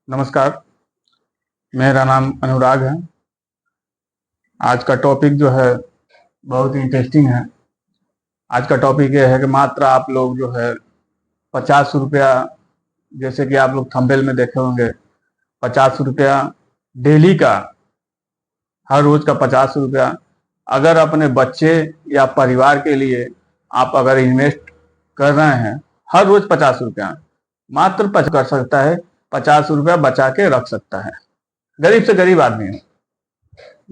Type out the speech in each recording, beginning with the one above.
नमस्कार। मेरा नाम अनुराग है। आज का टॉपिक जो है बहुत ही इंटरेस्टिंग है। आज का टॉपिक ये है कि मात्र आप लोग जो है 50 रुपया, जैसे कि आप लोग थंबनेल में देखे होंगे, 50 रुपया डेली का, हर रोज का 50 रुपया अगर अपने बच्चे या परिवार के लिए आप अगर इन्वेस्ट कर रहे हैं, हर रोज 50 रुपया मात्र कर सकता है। 50 रुपया बचा के रख सकता है गरीब से गरीब आदमी।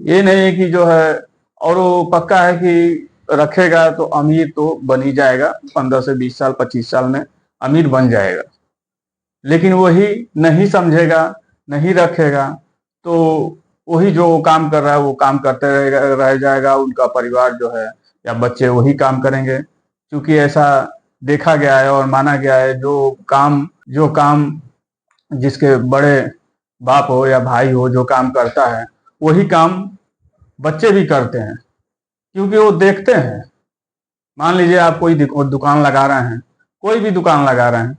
ये नहीं है कि जो है, और वो पक्का है कि रखेगा तो अमीर तो बन ही जाएगा, 15 से 20 साल 25 साल में अमीर बन जाएगा। लेकिन वही नहीं समझेगा, नहीं रखेगा, तो वही जो काम कर रहा है वो काम करते रह जाएगा। उनका परिवार जो है या बच्चे वही काम करेंगे, क्योंकि ऐसा देखा गया है और माना गया है, जो काम जिसके बड़े बाप हो या भाई हो जो काम करता है वही काम बच्चे भी करते हैं, क्योंकि वो देखते हैं। मान लीजिए आप कोई दुकान लगा रहे हैं, कोई भी दुकान लगा रहे हैं,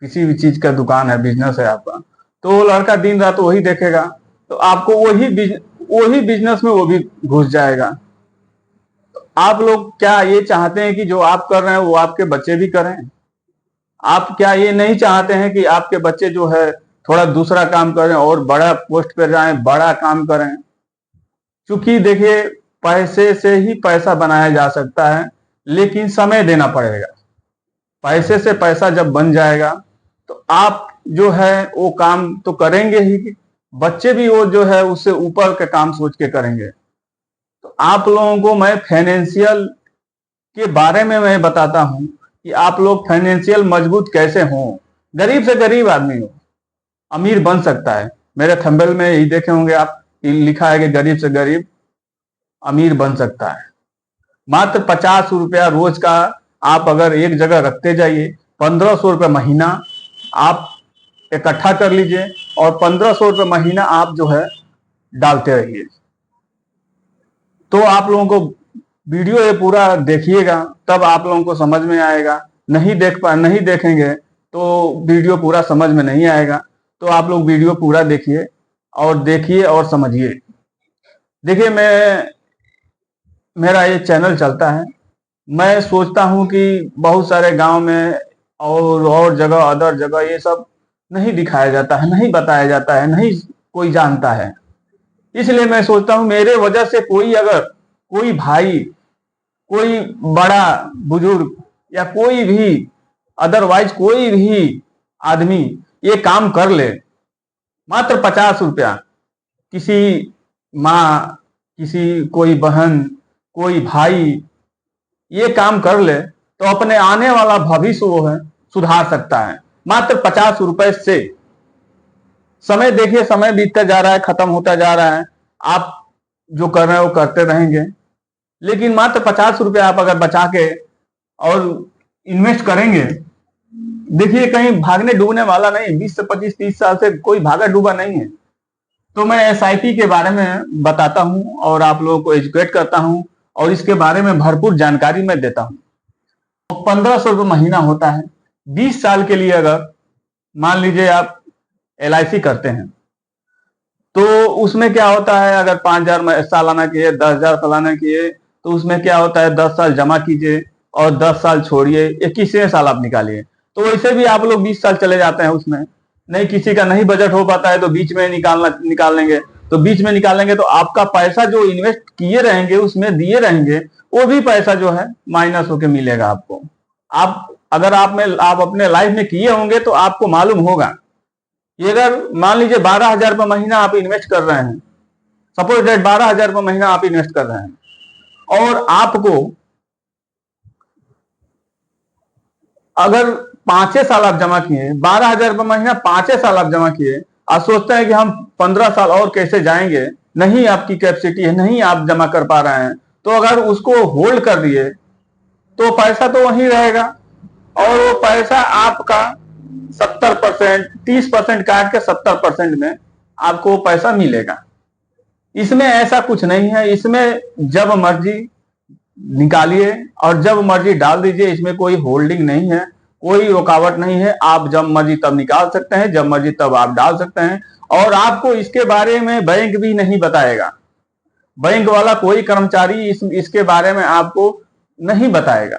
किसी भी चीज का दुकान है, बिजनेस है आपका, तो वो लड़का दिन रात वही देखेगा, तो आपको वही बिजनेस में वो भी घुस जाएगा। तो आप लोग क्या ये चाहते हैं कि जो आप कर रहे हैं वो आपके बच्चे भी करें? आप क्या ये नहीं चाहते हैं कि आपके बच्चे जो है थोड़ा दूसरा काम करें और बड़ा पोस्ट पर जाएं, बड़ा काम करें? क्योंकि देखिए, पैसे से ही पैसा बनाया जा सकता है, लेकिन समय देना पड़ेगा। पैसे से पैसा जब बन जाएगा तो आप जो है वो काम तो करेंगे ही, बच्चे भी वो जो है उससे ऊपर के काम सोच के करेंगे। तो आप लोगों को मैं फाइनेंशियल के बारे में मैं बताता हूं कि आप लोग फाइनेंशियल मजबूत कैसे हों। गरीब से गरीब आदमी हो अमीर बन सकता है। मेरे थंबनेल में यही देखे होंगे आप, लिखा है कि गरीब से गरीब अमीर बन सकता है। मात्र 50 रुपया रोज का आप अगर एक जगह रखते जाइए, 1500 रुपये महीना आप इकट्ठा कर लीजिए और 1500 रुपये महीना आप जो है डालते रहिए। तो आप लोगों को वीडियो ये पूरा देखिएगा, तब आप लोगों को समझ में आएगा। नहीं देखेंगे तो वीडियो पूरा समझ में नहीं आएगा। तो आप लोग वीडियो पूरा देखिए और समझिए। देखिए, मेरा ये चैनल चलता है। मैं सोचता हूँ कि बहुत सारे गांव में और जगह, अदर जगह ये सब नहीं दिखाया जाता है, नहीं बताया जाता है, नहीं कोई जानता है। इसलिए मैं सोचता हूँ मेरे वजह से कोई भाई, कोई बड़ा बुजुर्ग या कोई भी अदरवाइज कोई भी आदमी ये काम कर ले, मात्र 50 रुपया, किसी माँ, कोई बहन, कोई भाई ये काम कर ले तो अपने आने वाला भविष्य वो है सुधार सकता है, मात्र 50 रुपए से। समय देखिए, समय बीतता जा रहा है, खत्म होता जा रहा है। आप जो कर रहे हैं वो करते रहेंगे, लेकिन मात्र 50 रुपया आप अगर बचा के और इन्वेस्ट करेंगे, देखिए कहीं भागने डूबने वाला नहीं। 20 से 25 30 साल से कोई भागा डूबा नहीं है। तो मैं एसआईपी के बारे में बताता हूं और आप लोगों को एजुकेट करता हूं और इसके बारे में भरपूर जानकारी मैं देता हूं। 1500 रुपये महीना होता है 20 साल के लिए। अगर मान लीजिए आप LIC करते हैं तो उसमें क्या होता है, अगर 5,000 सालाना किए, 10,000 सालाना किए, तो उसमें क्या होता है 10 साल जमा कीजिए और 10 साल छोड़िए, 21वें साल आप निकालिए। तो वैसे भी आप लोग 20 साल चले जाते हैं उसमें। नहीं, किसी का नहीं बजट हो पाता है तो बीच में निकाल लेंगे। तो बीच में निकालेंगे तो आपका पैसा जो इन्वेस्ट किए रहेंगे, उसमें दिए रहेंगे, वो भी पैसा जो है माइनस होके मिलेगा आपको। अगर आप अपने लाइफ में किए होंगे तो आपको मालूम होगा। ये अगर मान लीजिए 12,000 रुपये महीना आप इन्वेस्ट कर रहे हैं, सपोज डेट 12,000 रुपये महीना आप इन्वेस्ट कर रहे हैं, और आपको अगर 5 साल आप जमा किए, 12,000 रुपये महीना 5 साल आप जमा किए, आप सोचते हैं कि हम 15 साल और कैसे जाएंगे, नहीं आपकी कैपेसिटी है, नहीं आप जमा कर पा रहे हैं, तो अगर उसको होल्ड कर दिए तो पैसा तो वहीं रहेगा और वो पैसा आपका 70%, 30% काट के 70% में आपको पैसा मिलेगा। इसमें ऐसा कुछ नहीं है। इसमें जब मर्जी निकालिए और जब मर्जी डाल दीजिए, इसमें कोई होल्डिंग नहीं है, कोई रुकावट नहीं है। आप जब मर्जी तब निकाल सकते हैं, जब मर्जी तब आप डाल सकते हैं। और आपको इसके बारे में बैंक भी नहीं बताएगा, बैंक वाला कोई कर्मचारी इसके बारे में आपको नहीं बताएगा।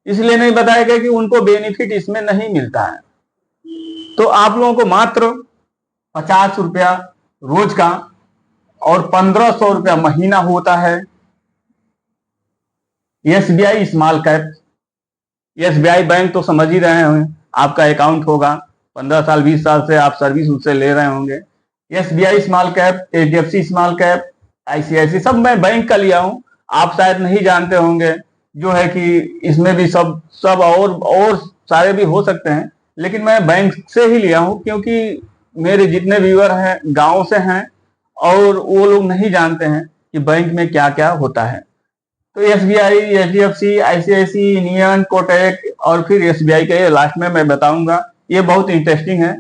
इसलिए नहीं बताएगा कि उनको बेनिफिट इसमें नहीं मिलता है। तो आप लोगों को मात्र 50 रुपया रोज का और 1500 रुपया महीना होता है SBI small cap. SBI bank तो समझ ही रहे होंगे, आपका अकाउंट होगा, 15 साल 20 साल से आप सर्विस उससे ले रहे होंगे। SBI small cap, HDFC small cap, ICIC, सब मैं बैंक का लिया हूं। आप शायद नहीं जानते होंगे जो है कि इसमें भी सब और सारे भी हो सकते हैं, लेकिन मैं बैंक से ही लिया हूं क्योंकि मेरे जितने व्यूअर हैं गांव से हैं और वो लोग नहीं जानते हैं कि बैंक में क्या क्या होता है। तो SBI, HDFC, ICIC, union, Kotak और फिर एसबीआई के लास्ट में मैं बताऊंगा। ये बहुत इंटरेस्टिंग है,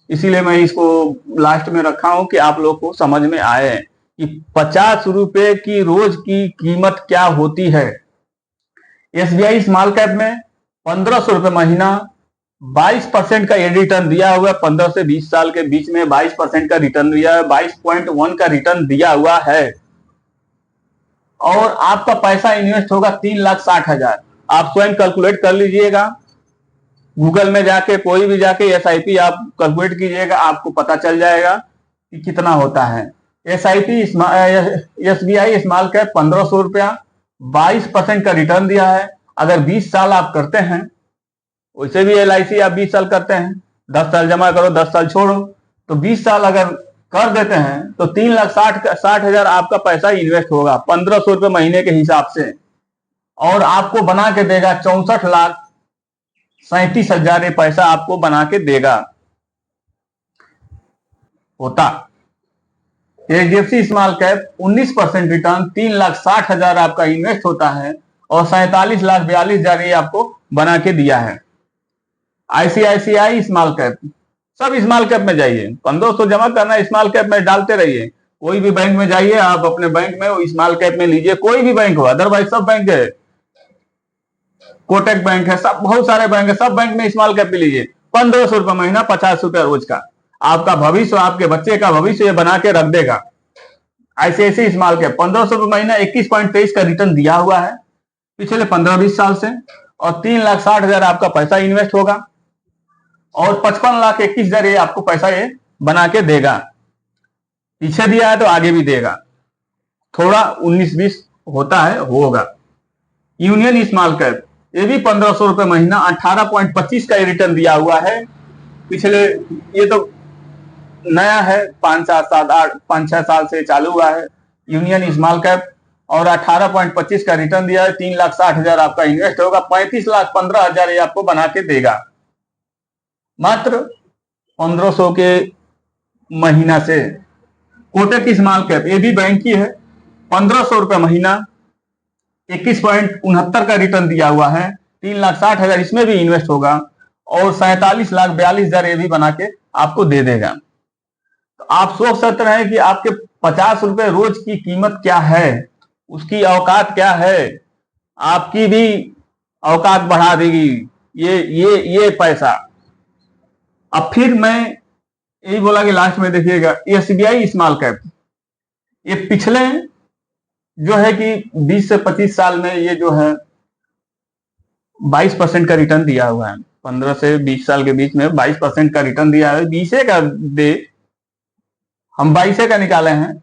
इसीलिए मैं इसको लास्ट में रखा हूं कि आप लोग को समझ में आए कि 50 रुपए की रोज की कीमत क्या होती है। एसबीआई स्मॉल कैप में 1500 रुपए महीना, 22% का ये रिटर्न दिया हुआ है। 15 से 20 साल के बीच में 22% का रिटर्न दिया है, 22.1 का रिटर्न दिया हुआ है। और आपका पैसा इन्वेस्ट होगा 3,60,000। आप स्वयं कैलकुलेट कर लीजिएगा, गूगल में जाके कोई भी जाके एसआईपी आप कैलकुलेट कीजिएगा, आपको पता चल जाएगा कि कितना होता है। एसआईपी एसबीआई स्मॉल कैप 1500 रुपया, 22% का रिटर्न दिया है। अगर 20 साल आप करते हैं, वैसे भी एलआईसी आप 20 साल करते हैं, 10 साल जमा करो 10 साल छोड़ो, तो 20 साल अगर कर देते हैं तो 3,60,000 आपका पैसा इन्वेस्ट होगा 1500 रुपये महीने के हिसाब से। और आपको बना के देगा 64,37,000 ये पैसा आपको बना के देगा होता। एचडीएफसी स्मॉल कैप 19% रिटर्न, 3,60,000 आपका इन्वेस्ट होता है और 47,42,000 ये आपको बना के दिया है। आईसीआईसीआई स्मॉल कैप, सब स्मॉल कैप में जाइए, 1500 जमा करना है, स्मॉल कैप में डालते रहिए। कोई भी बैंक में जाइए, आप अपने बैंक में स्मॉल कैप में लीजिए, कोई भी बैंक हो, अदरवाइज सब बैंक है, कोटक बैंक है, सब बहुत सारे बैंक है, सब बैंक में स्मॉल कैप में लीजिए। 1500 रुपये महीना, 50 रुपया रोज का, आपका भविष्य, आपके बच्चे का भविष्य ये बना के रख देगा। आईसीआईसी स्मॉल कैप 1500 रुपये महीना, 21.23 का रिटर्न दिया हुआ है पिछले 15-20 साल से, और 3,60,000 आपका पैसा इन्वेस्ट होगा और 55,21,000 ये आपको पैसा ये बना के देगा। पीछे दिया है तो आगे भी देगा, थोड़ा 19-20 होता है, होगा। यूनियन स्मॉल कैप, ये भी 1500 रुपये महीना, 18.25 का रिटर्न दिया हुआ है पिछले, ये तो नया है, 5-6 साल से चालू हुआ है यूनियन स्मॉल कैप, और 18.25 का रिटर्न दिया है। 3,60,000 आपका इन्वेस्ट होगा, 35,15,000 ये आपको बना के देगा मात्र 1500 के महीना से। कोटक स्मॉल कैप, ये भी बैंक की है, 1500 रुपये महीना, 21.69 का रिटर्न दिया हुआ है, 3,60,000 इसमें भी इन्वेस्ट होगा और 47,42,000 ये भी बना के आपको दे देगा। तो आप सोच सकते हैं कि आपके 50 रुपए रोज की कीमत क्या है, उसकी औकात क्या है। आपकी भी औकात बढ़ा देगी ये पैसा। अब फिर मैं यही बोला कि लास्ट में देखिएगा एसबीआई स्मॉल कैप, ये पिछले जो है कि 20 से 25 साल में ये जो है 22% का रिटर्न दिया हुआ है। 15 से 20 साल के बीच में 22% का रिटर्न दिया है। 20 का दे, हम 22 का निकाले हैं,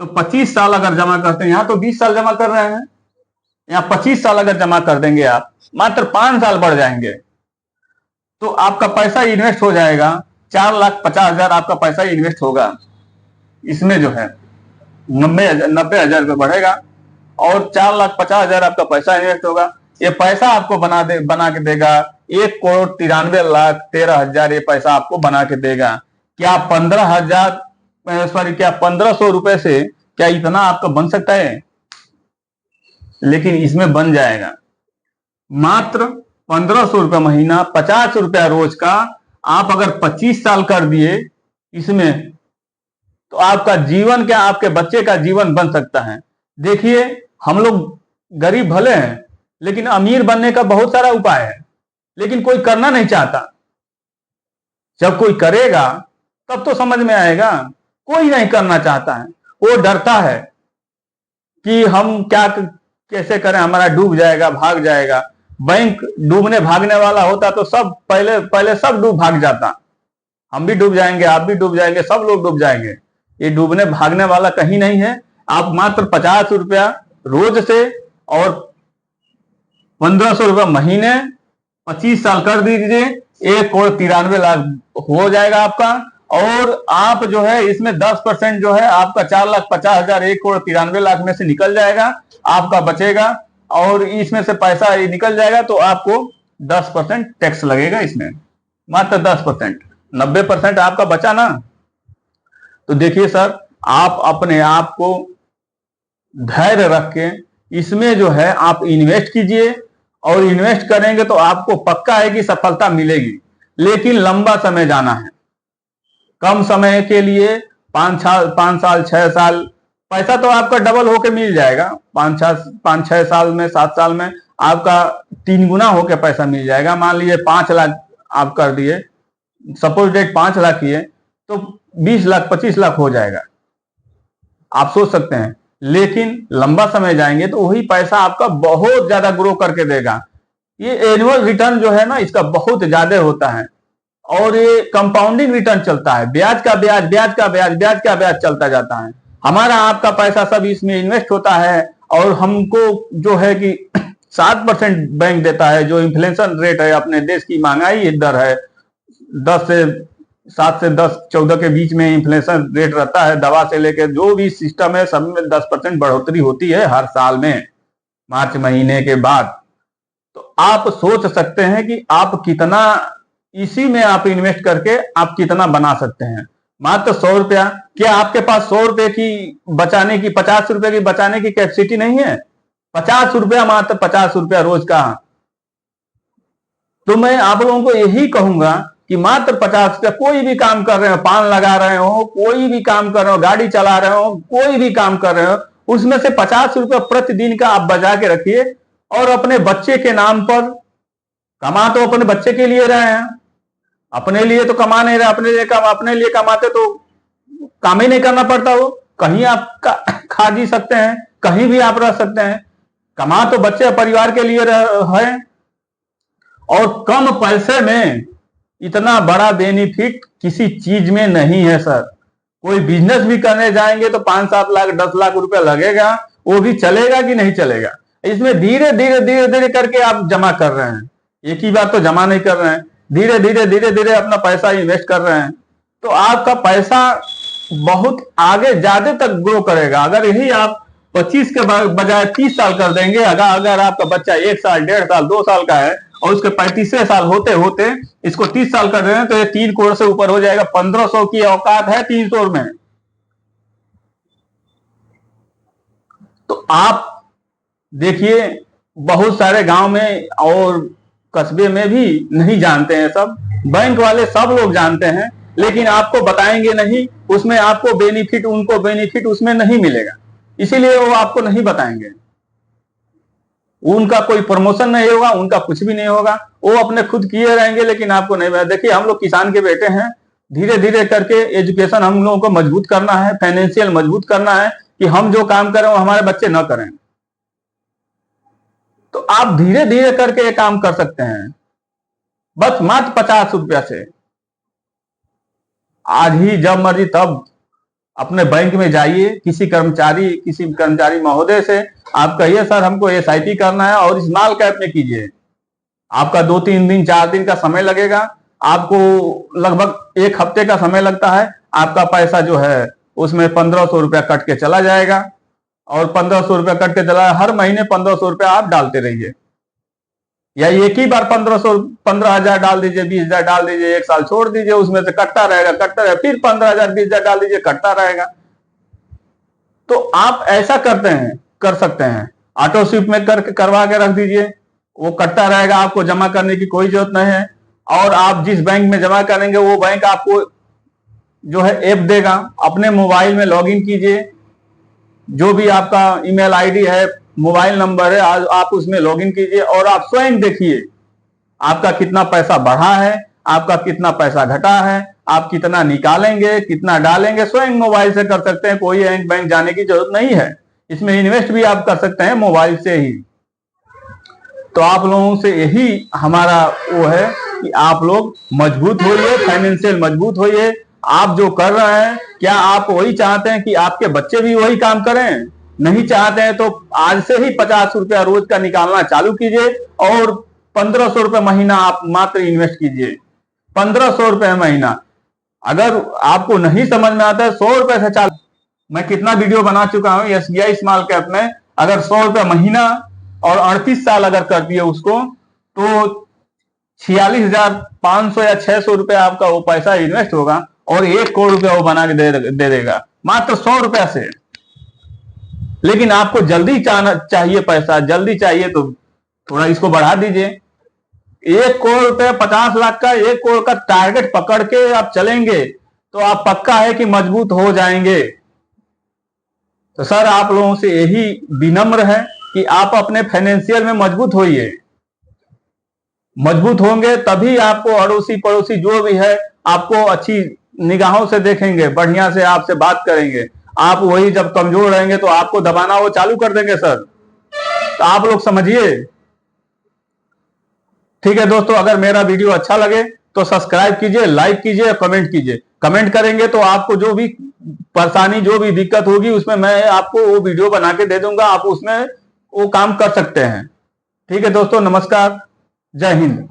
तो 25 साल अगर जमा करते हैं, यहाँ तो 20 साल जमा कर रहे हैं, यहाँ 25 साल अगर जमा कर देंगे आप, मात्र 5 साल बढ़ जाएंगे तो आपका पैसा इन्वेस्ट हो जाएगा 4,50,000 आपका पैसा इन्वेस्ट होगा। इसमें जो है 90,000 रुपये बढ़ेगा और 4,50,000 आपका पैसा इन्वेस्ट होगा। ये पैसा आपको बना के देगा 1,93,13,000 ये पैसा आपको बना के देगा। क्या 1500 रुपए से क्या इतना आपका बन सकता है? लेकिन इसमें बन जाएगा मात्र 1500 रुपये महीना, 50 रुपया रोज का। आप अगर 25 साल कर दिए इसमें, तो आपका जीवन क्या, आपके बच्चे का जीवन बन सकता है। देखिए, हम लोग गरीब भले हैं, लेकिन अमीर बनने का बहुत सारा उपाय है। लेकिन कोई करना नहीं चाहता। जब कोई करेगा तब तो समझ में आएगा। कोई नहीं करना चाहता है, वो डरता है कि हम क्या कैसे करें, हमारा डूब जाएगा, भाग जाएगा। बैंक डूबने भागने वाला होता तो सब पहले पहले सब डूब भाग जाता। हम भी डूब जाएंगे, आप भी डूब जाएंगे, सब लोग डूब जाएंगे। ये डूबने भागने वाला कहीं नहीं है। आप मात्र 50 रुपया रोज से और 1500 रुपया महीने 25 साल कर दीजिए, 1,93,00,000 हो जाएगा आपका। और आप जो है इसमें 10% जो है आपका 4,50,000 1,93,00,000 में से निकल जाएगा, आपका बचेगा। और इसमें से पैसा निकल जाएगा तो आपको 10% टैक्स लगेगा इसमें, मात्र 10%। 90% आपका बचा ना। तो देखिए सर, आप अपने आप को धैर्य रख के इसमें जो है आप इन्वेस्ट कीजिए, और इन्वेस्ट करेंगे तो आपको पक्का है कि सफलता मिलेगी। लेकिन लंबा समय जाना है, कम समय के लिए 5 साल 6 साल पैसा तो आपका डबल होके मिल जाएगा। 5-6 साल में 7 साल में आपका 3 गुना होके पैसा मिल जाएगा। मान लीजिए 5 लाख आप कर दिए, सपोज डेट 5 लाख किए तो 20 लाख 25 लाख हो जाएगा, आप सोच सकते हैं। लेकिन लंबा समय जाएंगे तो वही पैसा आपका बहुत ज्यादा ग्रो करके देगा। ये एनुअल रिटर्न जो है ना, इसका बहुत ज्यादा होता है। और ये कंपाउंडिंग रिटर्न चलता है, ब्याज का ब्याज, ब्याज का ब्याज, ब्याज का ब्याज चलता जाता है। हमारा आपका पैसा सब इसमें इन्वेस्ट होता है, और हमको जो है कि 7% बैंक देता है, जो इन्फ्लेशन रेट है, अपने देश की महंगाई दर है 7 से 10 14 के बीच में इन्फ्लेशन रेट रहता है। दवा से लेकर जो भी सिस्टम है सब में 10% बढ़ोतरी होती है हर साल में, मार्च महीने के बाद। तो आप सोच सकते हैं कि आप कितना इसी में आप इन्वेस्ट करके आप कितना बना सकते हैं। मात्र 100 रुपया, क्या आपके पास 100 रुपए की बचाने की, 50 रुपए की बचाने की कैपेसिटी नहीं है? 50 रुपया, मात्र 50 रुपया रोज का। तो मैं आप लोगों को यही कहूंगा कि मात्र 50 रुपया, कोई भी काम कर रहे हो, पान लगा रहे हो, कोई भी काम कर रहे हो, गाड़ी चला रहे हो, कोई भी काम कर रहे हो, उसमें से 50 रुपया प्रतिदिन का आप बचा के रखिए। और अपने बच्चे के नाम पर, कमा तो अपने बच्चे के लिए रहे हैं, अपने लिए तो कमा नहीं रहे। अपने लिए कमाते तो काम ही नहीं करना पड़ता। वो कहीं आप खा जी सकते हैं, कहीं भी आप रह सकते हैं। कमा तो बच्चे परिवार के लिए है। और कम पैसे में इतना बड़ा बेनिफिट किसी चीज में नहीं है सर। कोई बिजनेस भी करने जाएंगे तो 5-7 लाख 10 लाख रुपया लगेगा, वो भी चलेगा कि नहीं चलेगा? इसमें धीरे धीरे करके आप जमा कर रहे हैं, एक ही बार तो जमा नहीं कर रहे हैं, धीरे धीरे अपना पैसा इन्वेस्ट कर रहे हैं। तो आपका पैसा बहुत आगे ज्यादा तक ग्रो करेगा। अगर यही आप 25 के बजाय 30 साल कर देंगे, अगर आपका बच्चा 1 साल 1.5 साल 2 साल का है और उसके 35वें साल होते होते इसको 30 साल कर रहे हैं, तो ये 3 करोड़ से ऊपर हो जाएगा। 1500 की औकात है 300 में। तो आप देखिए, बहुत सारे गांव में और कस्बे में भी नहीं जानते हैं सब, बैंक वाले सब लोग जानते हैं, लेकिन आपको बताएंगे नहीं। उसमें आपको बेनिफिट, उनको बेनिफिट उसमें नहीं मिलेगा, इसीलिए वो आपको नहीं बताएंगे। उनका कोई प्रमोशन नहीं होगा, उनका कुछ भी नहीं होगा, वो अपने खुद किए रहेंगे, लेकिन आपको नहीं बताया। देखिए, हम लोग किसान के बेटे हैं, धीरे धीरे करके एजुकेशन हम लोगों को मजबूत करना है, फाइनेंशियल मजबूत करना है, कि हम जो काम करें वो हमारे बच्चे न करें। तो आप धीरे धीरे करके ये काम कर सकते हैं, बस मात्र 50 रुपया से। आज ही जब मर्जी तब अपने बैंक में जाइए, किसी कर्मचारी महोदय से आप कहिए, सर हमको SIP करना है, और स्मॉल कैप में कीजिए। आपका 2-3 दिन 4 दिन का समय लगेगा, आपको लगभग 1 हफ्ते का समय लगता है। आपका पैसा जो है उसमें 1500 रुपया कट के चला जाएगा, और 1500 रुपया कट के चला, हर महीने 1500 रुपया आप डालते रहिए, या एक ही बार 15,000 डाल दीजिए, 20,000 डाल दीजिए, 1 साल छोड़ दीजिए, उसमें से कटता रहेगा, फिर 15,000 20,000 डाल दीजिए, कटता रहेगा। तो आप ऐसा कर सकते हैं, ऑटो स्विप में करवा के रख दीजिए, वो कटता रहेगा, आपको जमा करने की कोई जरूरत नहीं है। और आप जिस बैंक में जमा करेंगे वो बैंक आपको जो है ऐप देगा, अपने मोबाइल में लॉगिन कीजिए, जो भी आपका ईमेल आईडी है, मोबाइल नंबर है, आप उसमें लॉगिन कीजिए, और आप स्वयं देखिए आपका कितना पैसा बढ़ा है, आपका कितना पैसा घटा है, आप कितना निकालेंगे, कितना डालेंगे, स्वयं मोबाइल से कर सकते हैं। कोई बैंक जाने की जरूरत नहीं है। इसमें इन्वेस्ट भी आप कर सकते हैं मोबाइल से ही। तो आप लोगों से यही हमारा वो है कि आप लोग मजबूत होइए, फाइनेंशियल मजबूत होइए। आप जो कर रहे हैं, क्या आप वही चाहते हैं कि आपके बच्चे भी वही काम करें? नहीं चाहते हैं तो आज से ही 50 रुपया रोज का निकालना चालू कीजिए और 1500 रुपये महीना आप मात्र इन्वेस्ट कीजिए। 1500 रुपये महीना। अगर आपको नहीं समझ में आता है, 100 रुपए से चालू। मैं कितना वीडियो बना चुका हूं एसबीआई स्मॉल कैप में। अगर 100 रुपये महीना और 38 साल अगर कर दिए उसको, तो 46,500 या 600 रुपए आपका वो पैसा इन्वेस्ट होगा और 1 करोड़ रुपया वो बना के दे देगा मात्र 100 रुपया से। लेकिन आपको जल्दी चाहिए पैसा, जल्दी चाहिए तो थोड़ा इसको बढ़ा दीजिए। 1 करोड़ रुपए, 50 लाख का 1 करोड़ का टारगेट पकड़ के आप चलेंगे तो आप पक्का है कि मजबूत हो जाएंगे। तो सर आप लोगों से यही विनम्र है कि आप अपने फाइनेंशियल में मजबूत होइए। मजबूत होंगे तभी आपको अड़ोसी पड़ोसी जो भी है आपको अच्छी निगाहों से देखेंगे, बढ़िया से आपसे बात करेंगे। आप वही जब कमजोर रहेंगे तो आपको दबाना वो चालू कर देंगे सर। तो आप लोग समझिए। ठीक है दोस्तों, अगर मेरा वीडियो अच्छा लगे तो सब्सक्राइब कीजिए, लाइक कीजिए, कमेंट कीजिए। कमेंट करेंगे तो आपको जो भी परेशानी, जो भी दिक्कत होगी उसमें मैं आपको वो वीडियो बना के दे दूंगा, आप उसमें वो काम कर सकते हैं। ठीक है दोस्तों, नमस्कार, जय हिंद।